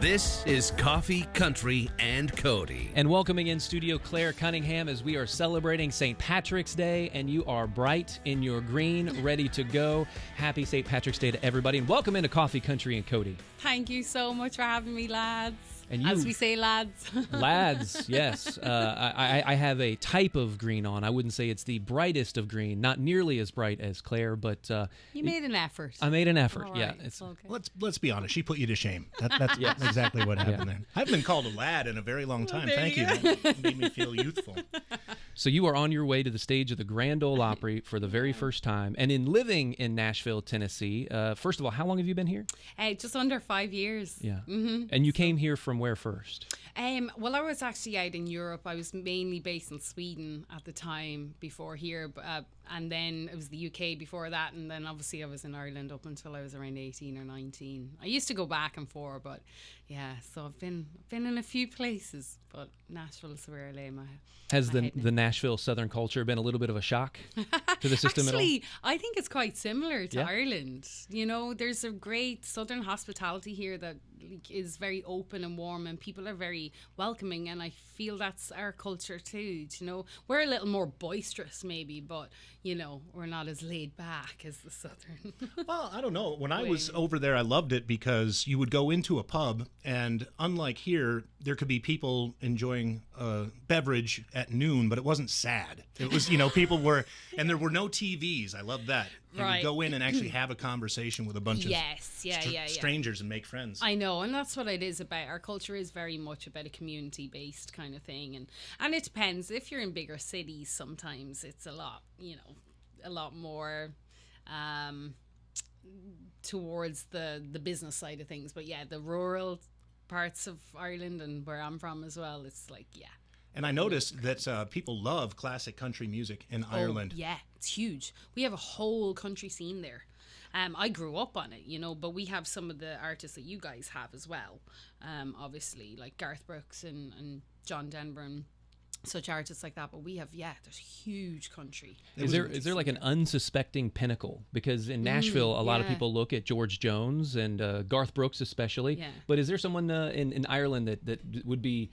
This is Coffee, Country, and Cody. And welcoming in studio Clare Cunningham as we are celebrating St. Patrick's Day, and you are bright in your green, ready to go. Happy St. Patrick's Day to everybody, and welcome into Coffee, Country, and Cody. Thank you so much for having me, lads. And as we say, lads. Lads, yes. I have a type of green on. I wouldn't say it's the brightest of green, not nearly as bright as Claire, but... you made an effort. I made an effort, All yeah. right. It's, okay. Let's be honest. She put you to shame. That's exactly what happened there. I haven't been called a lad in a very long time. Thank you. That made me feel youthful. So you are on your way to the stage of the Grand Ole Opry for the very first time. And in living in Nashville, Tennessee, first of all, how long have you been here? Just under 5 years. Yeah. Mm-hmm. And you came here from where first? Well, I was actually out in Europe. I was mainly based in Sweden at the time before here, and then it was the UK before that, and then obviously I was in Ireland up until I was around 18 or 19. I used to go back and forth, but yeah, so I've been in a few places, but Nashville is where I lay my Has my the Nashville Southern culture been a little bit of a shock to the system at all? Actually, I think it's quite similar to Ireland. You know, there's a great Southern hospitality here that is very open and warm, and people are very welcoming, and I feel that's our culture too. You know, we're a little more boisterous maybe, but you know, we're not as laid back as the Southern. Well, I don't know. When I was over there, I loved it because you would go into a pub, and unlike here, there could be people enjoying a beverage at noon, but it wasn't sad. It was, you know, people were, and there were no TVs. I loved that. You would go in and actually have a conversation with a bunch of strangers and make friends. I know, and that's what it is about. Our culture is very much about a community-based kind of thing, and it depends. If you're in bigger cities, sometimes it's a lot, you know, a lot more towards the business side of things. But yeah, the rural parts of Ireland and where I'm from as well, it's like, And I noticed that people love classic country music in Ireland. Yeah, it's huge. We have a whole country scene there. I grew up on it, you know, but we have some of the artists that you guys have as well. Obviously, like Garth Brooks and John Denver and such artists like that. But we have, there's huge country. Is there like an unsuspecting pinnacle? Because in Nashville, a lot of people look at George Jones and Garth Brooks especially. Yeah. But is there someone in Ireland that would be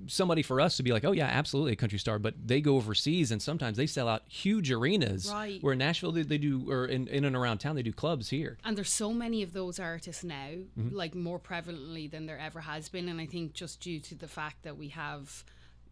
somebody for us to be like, oh yeah, absolutely a country star, but they go overseas and sometimes they sell out huge arenas. Right. Where in Nashville they do, or in and around town they do clubs here. And there's so many of those artists now, like more prevalently than there ever has been. And I think just due to the fact that we have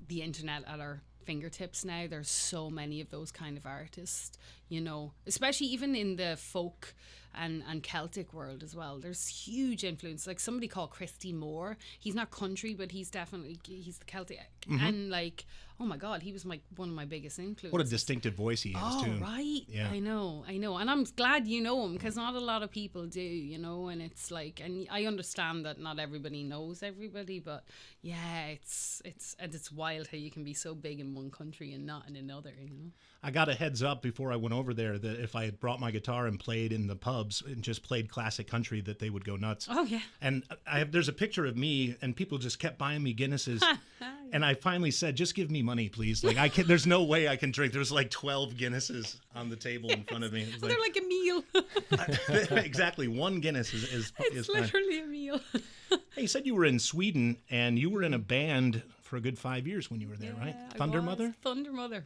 the internet at our fingertips now, there's so many of those kind of artists, you know, especially even in the folk and Celtic world as well. There's huge influence. Like somebody called Christy Moore. He's not country, but he's the Celtic. And like, oh my God, he was one of my biggest influences. What a distinctive voice he has too. Oh, right. Yeah. I know. And I'm glad you know him, because not a lot of people do, you know, and it's like, and I understand that not everybody knows everybody, but yeah, it's wild how you can be so big in one country and not in another, you know. I got a heads up before I went over there that if I had brought my guitar and played in the pubs and just played classic country, that they would go nuts. Oh, yeah. And there's a picture of me, and people just kept buying me Guinnesses. And I finally said, just give me money, please. Like, there's no way I can drink. There was like 12 Guinnesses on the table in front of me. They're like a meal. Exactly. One Guinness is literally a meal. Hey, you said you were in Sweden, and you were in a band for a good 5 years when you were there, right? Thunder Mother? Thunder Mother.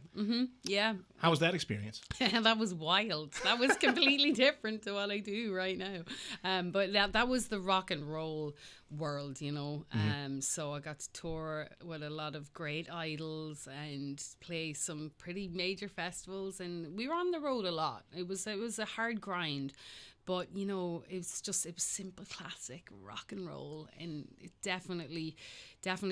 Yeah. How was that experience? That was wild. That was completely different to what I do right now. But that was the rock and roll world, you know. So I got to tour with a lot of great idols and play some pretty major festivals, and we were on the road a lot. It was a hard grind. But, you know, it was simple classic rock and roll, and it definitely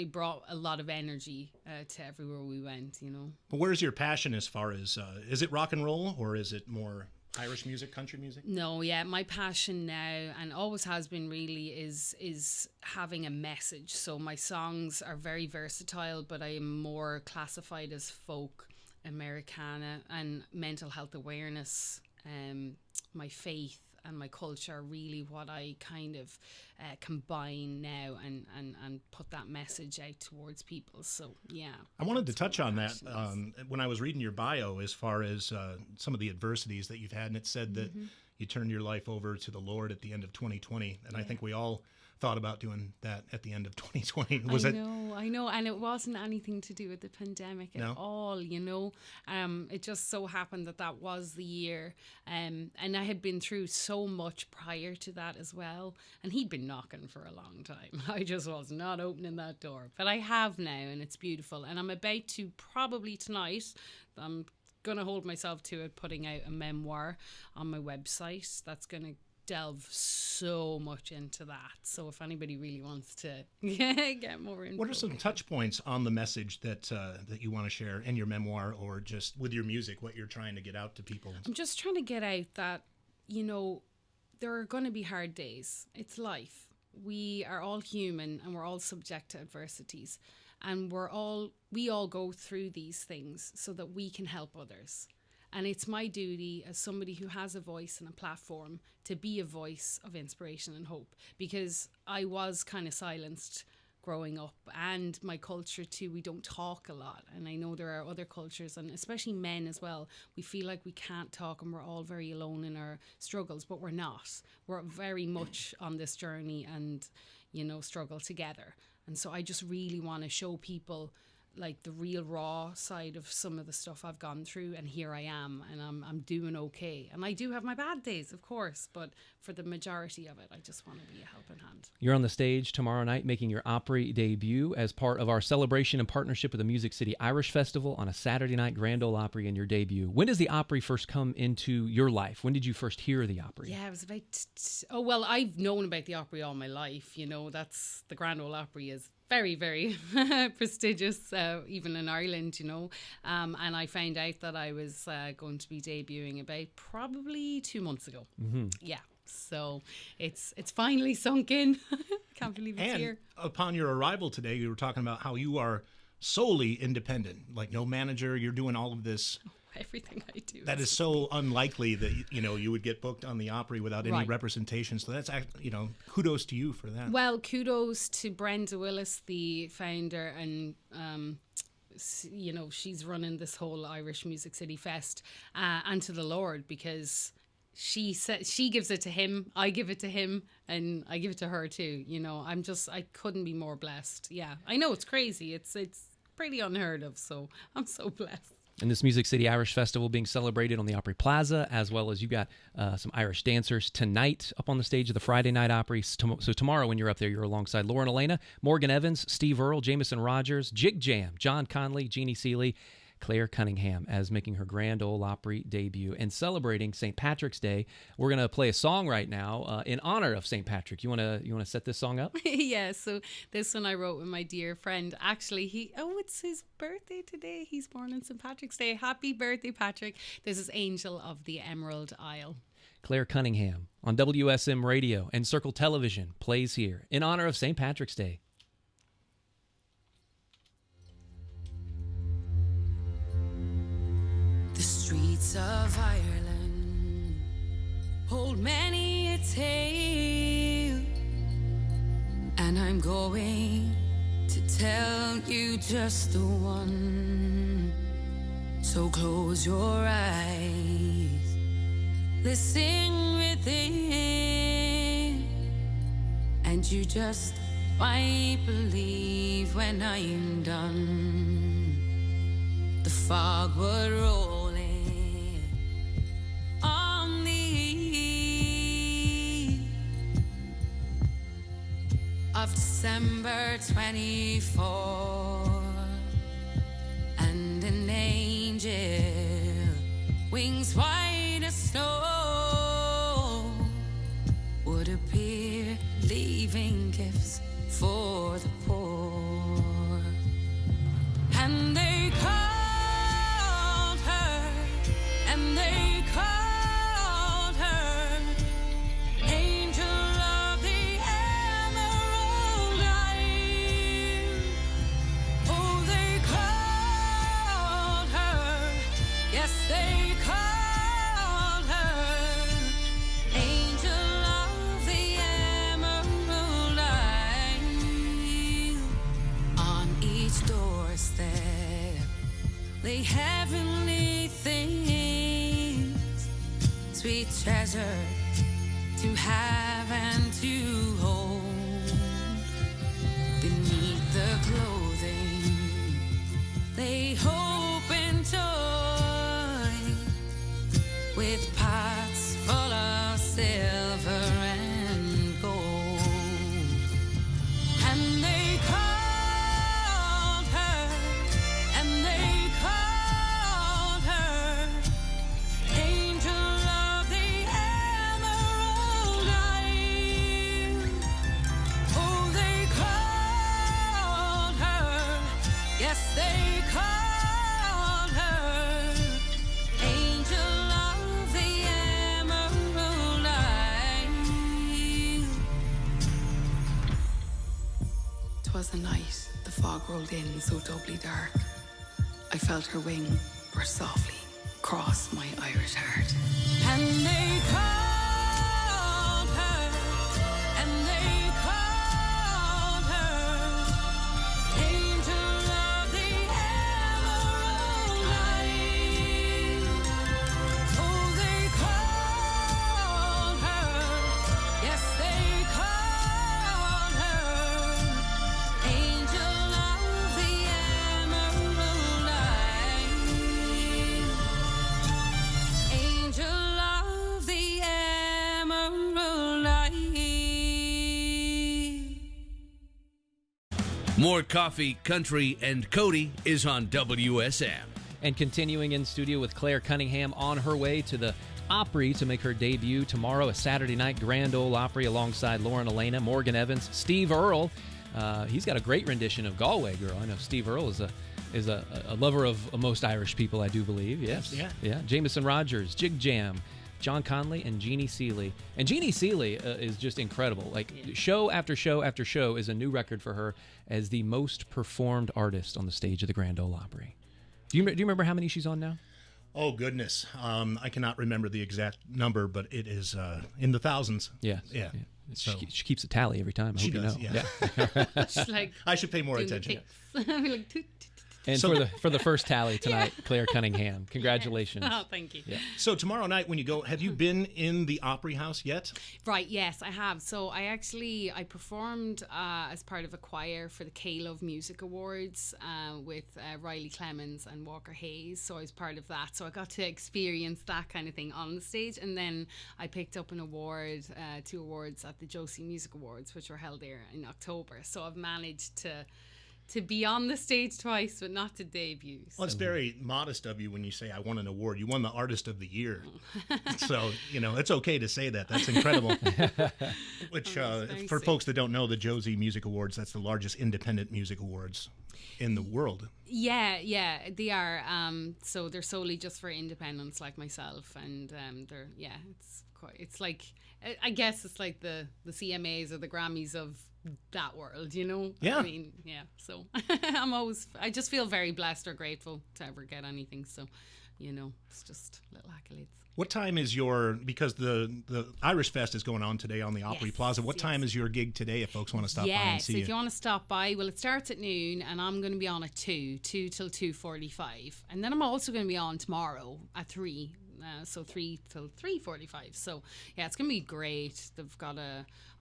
brought a lot of energy to everywhere we went, you know. But where's your passion as far as, is it rock and roll, or is it more Irish music, country music? No, yeah, my passion now, and always has been really, is having a message. So my songs are very versatile, but I am more classified as folk, Americana, and mental health awareness, my faith and my culture are really what I kind of combine now and put that message out towards people. So, yeah. I wanted to touch on that when I was reading your bio as far as some of the adversities that you've had. And it said that you turned your life over to the Lord at the end of 2020. And I think we all thought about doing that at the end of 2020? I know, and it wasn't anything to do with the pandemic at all, you know. It just so happened that was the year, and I had been through so much prior to that as well, and he'd been knocking for a long time. I just was not opening that door, but I have now, and it's beautiful, and I'm about to probably tonight, I'm going to hold myself to it, putting out a memoir on my website that's going to delve so much into that. So if anybody really wants to get more info. What are some touch points on the message that you want to share in your memoir, or just with your music, what you're trying to get out to people? I'm just trying to get out that, you know, there are going to be hard days. It's life. We are all human, and we're all subject to adversities, and we all go through these things so that we can help others. And it's my duty as somebody who has a voice and a platform to be a voice of inspiration and hope, because I was kind of silenced growing up, and my culture too, we don't talk a lot. And I know there are other cultures, and especially men as well, we feel like we can't talk, and we're all very alone in our struggles, but we're not. We're very much on this journey and, you know, struggle together. And so I just really want to show people like the real raw side of some of the stuff I've gone through, and here I am, and I'm doing okay. And I do have my bad days, of course, but for the majority of it, I just want to be a helping hand. You're on the stage tomorrow night making your Opry debut as part of our celebration and partnership with the Music City Irish Festival on a Saturday night Grand Ole Opry in your debut. When does the Opry first come into your life? When did you first hear the Opry? Yeah, it was about I've known about the Opry all my life. You know, that's the Grand Ole Opry is very, very prestigious, even in Ireland, you know. And I found out that I was going to be debuting about probably 2 months ago. Mm-hmm. Yeah. So it's finally sunk in. Can't believe it's here. Upon your arrival today, you were talking about how you are solely independent, like no manager. You're doing all of this. Everything I do. That is so unlikely that, you know, you would get booked on the Opry without any representation. So that's, you know, kudos to you for that. Well, kudos to Brenda Willis, the founder, and you know, she's running this whole Irish Music City Fest, and to the Lord, because she said she gives it to him, I give it to him, and I give it to her too. You know, I couldn't be more blessed. Yeah, I know it's crazy. It's pretty unheard of. So I'm so blessed. And this Music City Irish Festival being celebrated on the Opry Plaza, as well as you got some Irish dancers tonight up on the stage of the Friday Night Opry. So tomorrow when you're up there, you're alongside Lauren Elena, Morgan Evans, Steve Earle, Jameson Rogers, Jig Jam, John Conley, Jeannie Seeley, Clare Cunningham as making her Grand Ole Opry debut. And celebrating St. Patrick's Day, we're going to play a song right now in honor of St. Patrick. You want to set this song up? Yeah, so this one I wrote with my dear friend. Actually, it's his birthday today. He's born on St. Patrick's Day. Happy birthday, Patrick. This is Angel of the Emerald Isle. Clare Cunningham on WSM Radio and Circle Television plays here in honor of St. Patrick's Day. The streets of Ireland hold many a tale, and I'm going to tell you just the one. So close your eyes, listen within, and you just might believe when I'm done. The fog would roll on the eve of December 24, and an angel, wings white as snow, would appear, leaving gifts for the poor. And they called her, and they called her Angel of the Emerald Isle. Oh, they called her, yes, they called her Angel of the Emerald Isle. On each doorstep lay heavenly things, sweet treasure to have and to hold. 'twas the night, the fog rolled in so doubly dark. I felt her wing burst softly across my Irish heart. And they called her, and they called her, Angel of the Emerald Light. Oh, they called her, yes, they called her, Angel of the Emerald Light. Angel of the Emerald Light. More coffee, country, and Cody is on WSM. And continuing in studio with Clare Cunningham on her way to the Opry to make her debut tomorrow, a Saturday night Grand Ole Opry alongside Lauren Elena, Morgan Evans, Steve Earle. He's got a great rendition of Galway Girl. I know Steve Earle is a lover of most Irish people, I do believe. Yes. Yeah. Jameson Rogers, Jig Jam, John Conley, and Jeannie Seeley. And Jeannie Seeley is just incredible. Like, show after show after show is a new record for her as the most performed artist on the stage of the Grand Ole Opry. Do you remember how many she's on now? Oh, goodness. I cannot remember the exact number, but it is in the thousands. Yeah. So, She keeps a tally every time. I She hope does, you know. Yeah. She's like I should pay more doing the attention. ticks. I'm like, toot, toot, toot. And for the first tally tonight, Clare Cunningham. Congratulations. Oh, thank you. Yeah. So tomorrow night when you go, have you been in the Opry House yet? Right, yes, I have. So I performed as part of a choir for the K-Love Music Awards with Riley Clemens and Walker Hayes. So I was part of that. So I got to experience that kind of thing on the stage. And then I picked up an award, 2 awards at the Josie Music Awards, which were held there in October. So I've managed to be on the stage twice, but not to debut. Well, it's very modest of you when you say, I won an award. You won the Artist of the Year. So, it's okay to say that. That's incredible. Which, for folks that don't know, the Josie Music Awards, that's the largest independent music awards in the world. Yeah, they are. So they're solely just for independents like myself. And it's like, I guess it's like the CMAs or the Grammys of that world, Yeah. I mean, yeah. So I just feel very blessed or grateful to ever get anything. So, it's just little accolades. What time is because the Irish Fest is going on today on the Opry Plaza. What time is your gig today if folks want to stop by and see so you? if you want to stop by, well, it starts at noon and I'm going to be on at 2 till 2:45. And then I'm also going to be on tomorrow at 3. So 3 till 3:45. So yeah, it's gonna be great. They've got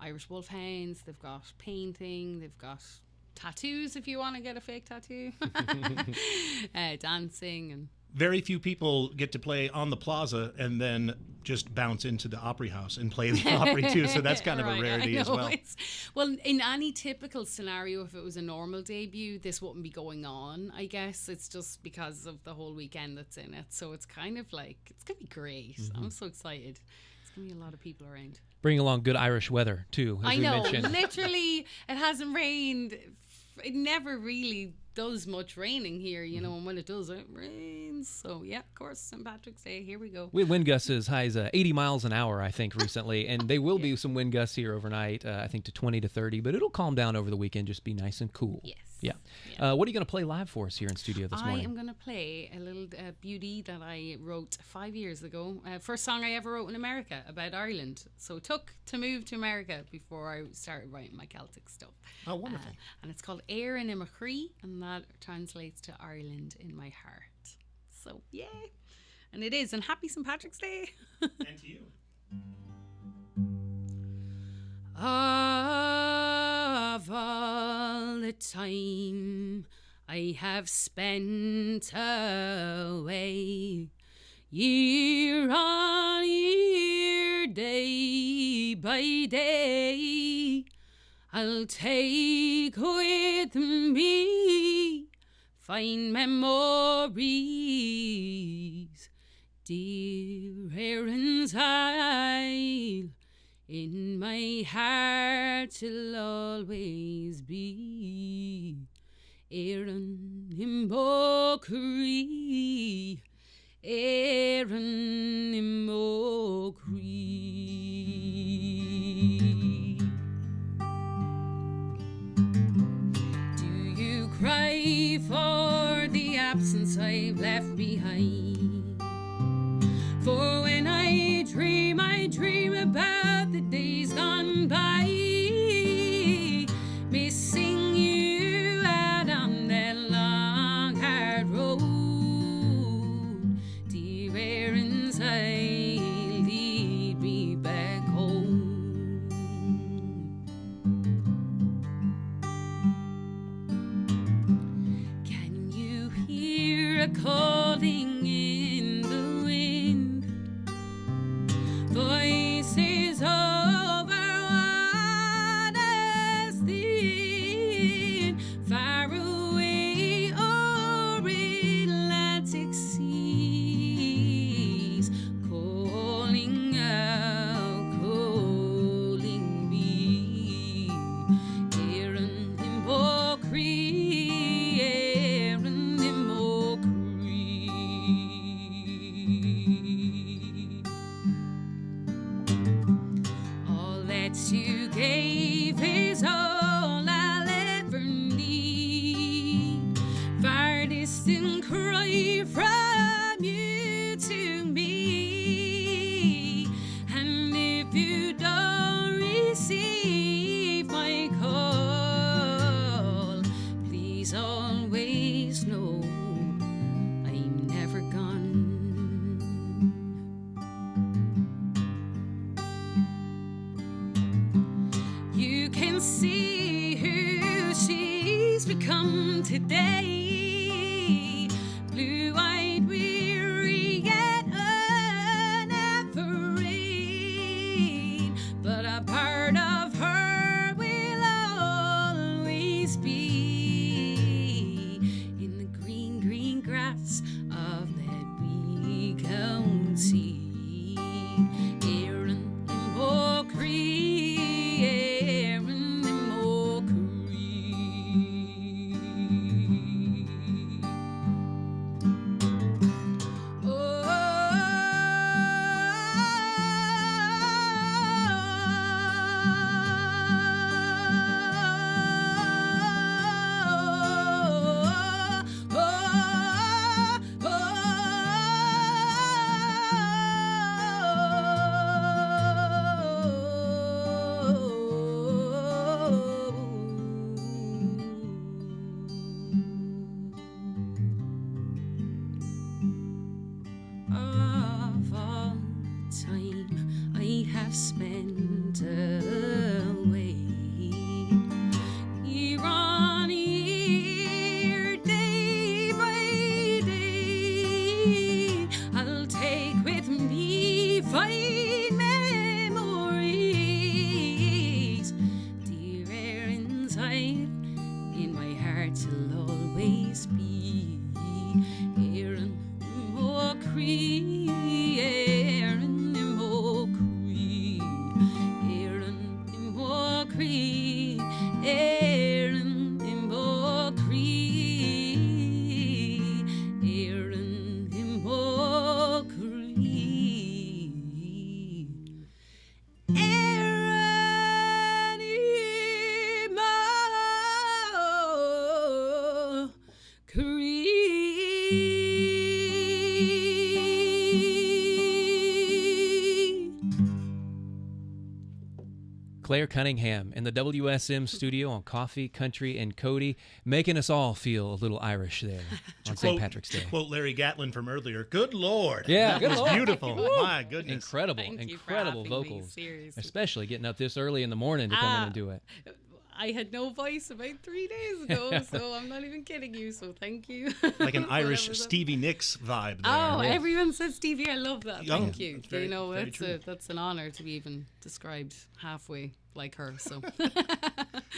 Irish Wolfhounds. They've got painting. They've got tattoos if you want to get a fake tattoo. Dancing and. Very few people get to play on the plaza and then just bounce into the Opry House and play the Opry too. So that's kind of a rarity as well. Well, in any typical scenario, if it was a normal debut, this wouldn't be going on, I guess. It's just because of the whole weekend that's in it. So it's kind of like, it's going to be great. I'm so excited. It's going to be a lot of people around. Bring along good Irish weather, too, as I we know. mentioned. Literally, it hasn't rained. It never really does much raining here, and when it does, it rains. So, yeah, of course, St. Patrick's Day, here we go. We had wind gusts as high as 80 miles an hour, I think, recently. And they will be some wind gusts here overnight, I think to 20 to 30. But it'll calm down over the weekend, just be nice and cool. Yes. Yeah. What are you going to play live for us here in studio this morning? I am going to play a little beauty that I wrote 5 years ago. First song I ever wrote in America about Ireland. So it took to move to America before I started writing my Celtic stuff. Oh, wonderful. And it's called Éireann in Machree, and that translates to Ireland in my heart. So, yeah. And it is. And happy St. Patrick's Day. And to you. Of all the time I have spent away, year on year, day by day, I'll take with me fine memories, dear Erin's Isle. In my heart will always be Éireann in Machree, Éireann in Machree. me for the absence I've left behind. For when I dream about the days gone by, missing you out on that long hard road. Dear errands I lead me back home. Can you hear a calling in the wind? Voices over waters thin, far away o'er Atlantic seas, calling out, calling me. Erin in Cree, Erin in Cree. All that you gave is all I'll ever need. Far distant cry from you to me. And if you don't receive my call, please always know I'm never gone. You can see who she's become today. Blue-eyed, weary, yet unafraid. But a part of her will always be in the green, green grass of that wee county. Erin in Cree, Erin in Cree. Of all the time I have spent away, year on year, day by day, I'll take with me fine memories. Dear Erin's hide in my heart will always be. Erin Cree, Erin Cree, Erin Cree, Erin Cree, Erin Clare Cunningham in the WSM studio on Coffee, Country, and Cody, making us all feel a little Irish there on St. Patrick's Day. Quote Larry Gatlin from earlier, good Lord. Yeah, that good was Lord. beautiful. My goodness. Incredible vocals. Seriously. Especially getting up this early in the morning to come in and do it. I had no voice about 3 days ago, so I'm not even kidding you, so thank you. Like an Irish Stevie Nicks vibe there. Oh, everyone says Stevie. I love that. Yeah, Thank you. it's very- You know, very true. that's an honor to be even described halfway like her. So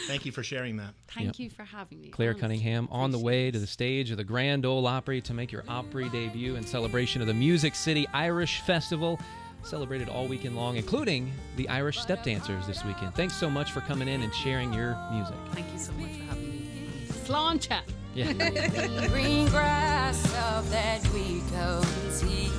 Thank you for sharing that. thank you for having me. Clare Honestly, Cunningham on the way to appreciate the stage of the Grand Ole Opry to make your Opry debut in celebration of the Music City Irish Festival, celebrated all weekend long, including the Irish Step Dancers this weekend. Thanks so much for coming in and sharing your music. it. Thank you so much for having me. Sláinte. Yeah. Green grass of that we go and see.